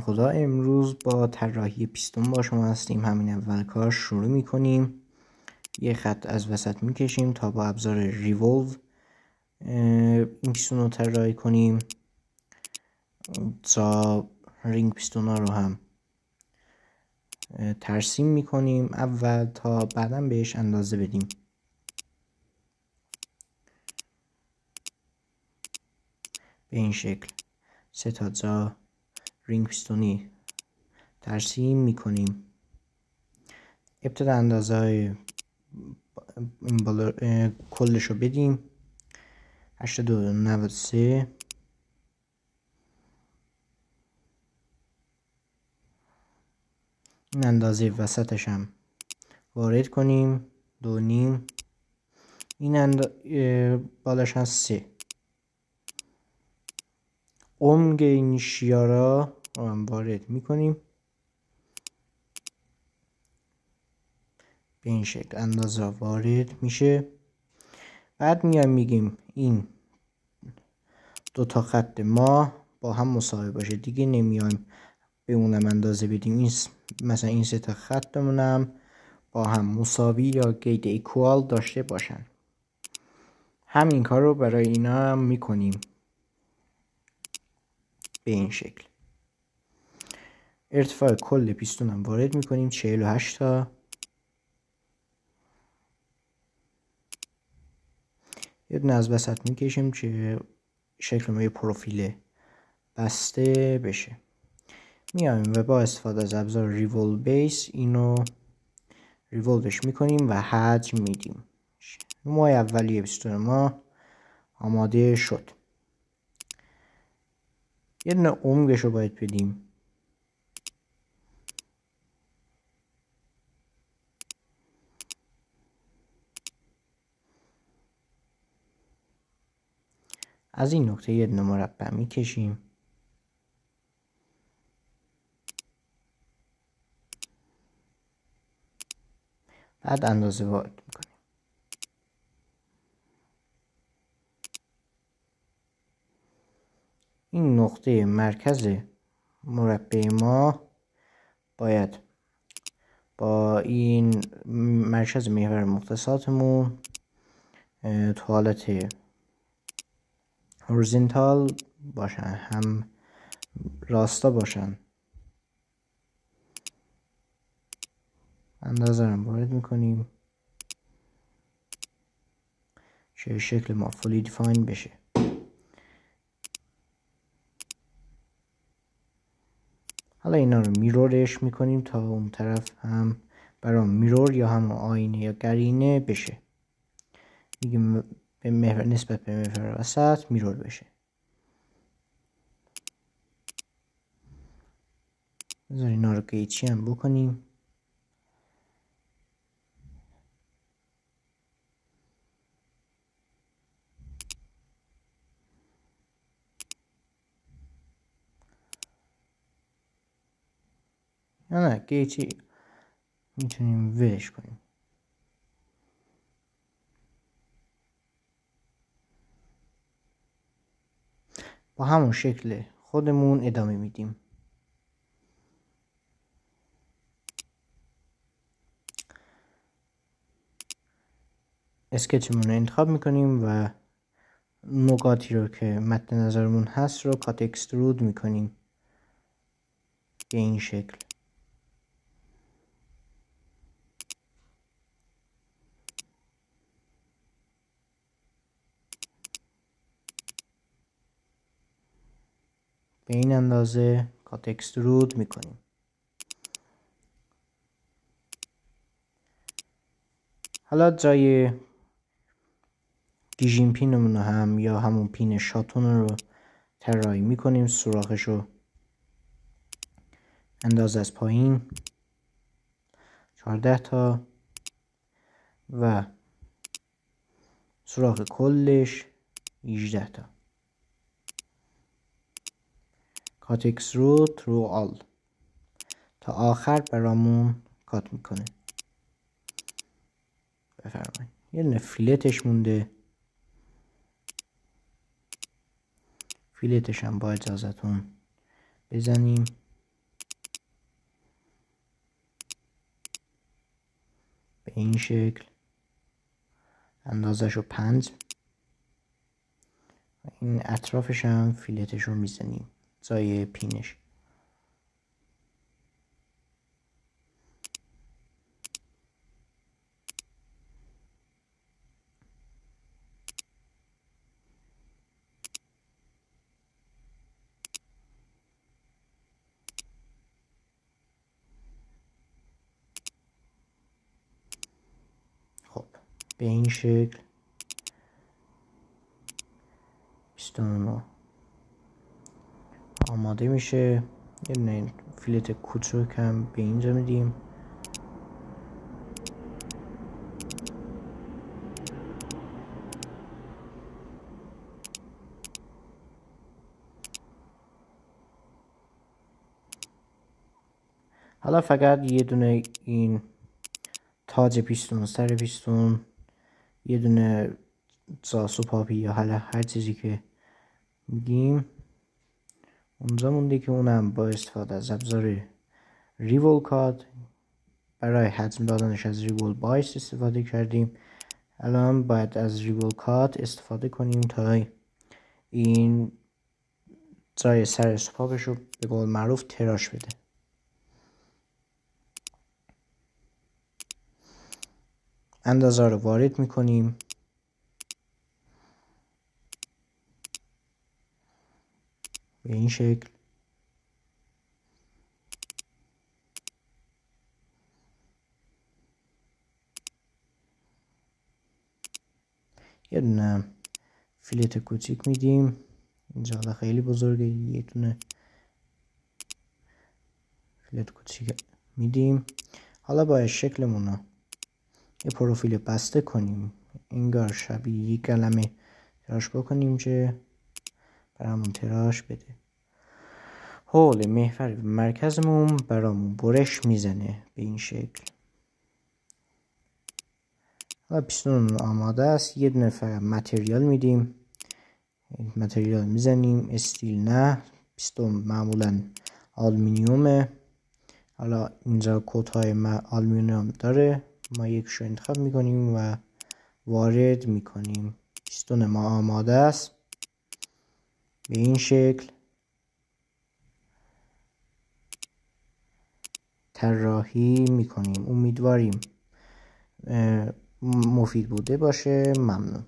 خدا، امروز با طراحی پیستون با شما هستیم. همین اول کار شروع میکنیم. یه خط از وسط میکشیم تا با ابزار ریولو این پیستون رو طراحی کنیم تا رینگ پیستون ها رو هم ترسیم میکنیم اول تا بعدا بهش اندازه بدیم. به این شکل 3 تا جا رینگ پیستونی ترسیم میکنیم. ابتدا اندازه های این بالا کلش رو بدیم 82.93. این اندازه وسطش هم وارد کنیم 2.5. این بالاش هست 3. عمق این شیارا رو هم وارد میکنیم. به این شکل اندازه وارد میشه. بعد میگیم این 2 تا خط ما با هم مساوی باشه. دیگه نمیایم به اونم اندازه بدیم. این مثلا این 3 تا خطمون هم با هم مساوی یا گیت ایکوال داشته باشن. همین کار رو برای اینا هم میکنیم. به این شکل ارتفاع کل پیستون هم وارد میکنیم 48 تا. یه دونه از وسط میکشیم که شکل ما یه پروفیل بسته بشه. میایم و با استفاده از ابزار ریولو بیس اینو ریولوش میکنیم و حجم میدیم. نمای اولیه پیستون ما آماده شد. یه دونه عمقش رو باید بدیم. از این نقطه یه دونه مربع میکشیم. بعد اندازه وارد میکنیم. این نقطه مرکز مربع ما باید با این مرکز محور مختصاتمون تو حالت هورزنتال باشن، هم راستا باشن. اندازه رو وارد میکنیم که شکل ما فولی دیفاین بشه. حالا اینا رو میرورش میکنیم تا اون طرف هم برام میرور یا هم آینه یا قرینه بشه. میگیم به محور نسبت به محور وسط میرور بشه. بذار اینا رو قیچی هم بکنیم. نه قیچی میتونیم ولش کنیم. با همون شکل خودمون ادامه میدیم. اسکچمون رو انتخاب میکنیم و نقاطی رو که مد نظرمون هست رو کات اکسترود میکنیم به این شکل. به این اندازه کات اکسترود میکنیم. حالا جای دیژین پینمون هم یا همون پین شاتون رو طراحی میکنیم. سوراخش رو اندازه از پایین 14 تا و سوراخ کلش 18 تا. کات اکسترود رو آل تا آخر برامون کات میکنه. بفرمایید. یه دونه فیلتش مونده. فیلتش هم با اجازهتون بزنیم. این شکل اندازش رو 5. این اطرافش هم فیلتش رو میزنیم زای پینش. خب به این شکل پیستون آماده میشه. یه دونه فیلت کوچیک هم به اینجا میدیم. حالا فقط یه دونه این تاج پیستون، سر پیستون، یه دونه زاسو پاپی یا حالا هر چیزی که میگیم اونجا مونده که اونم با استفاده از ابزار ریول کات برای حجم دادنش از ریول بایس استفاده کردیم. الان باید از ریول کات استفاده کنیم تا این جای سر پاپش رو به قول معروف تراش بده. اندازه رو وارد میکنیم. به این شکل یه دونه فیلت کوچیک میدیم. اینجا خیلی بزرگه، یه دونه فیلت کوچیک میدیم. حالا باید شکلمون رو یه پروفیل بسته کنیم، انگار شبیه یک کلمه تراش بکنیم که برامون تراش بده. حول محور مرکزمون برامون برش میزنه به این شکل. حالا پیستون آماده است. یه دونه فقط متریال میدیم. این متریال میزنیم. استیل نه، پیستون معمولا آلومینیومه. حالا اینجا کت های آلومینیوم داره، ما یکشو انتخاب میکنیم و وارد میکنیم. پیستون ما آماده است. به این شکل طراحی میکنیم. امیدواریم مفید بوده باشه. ممنون.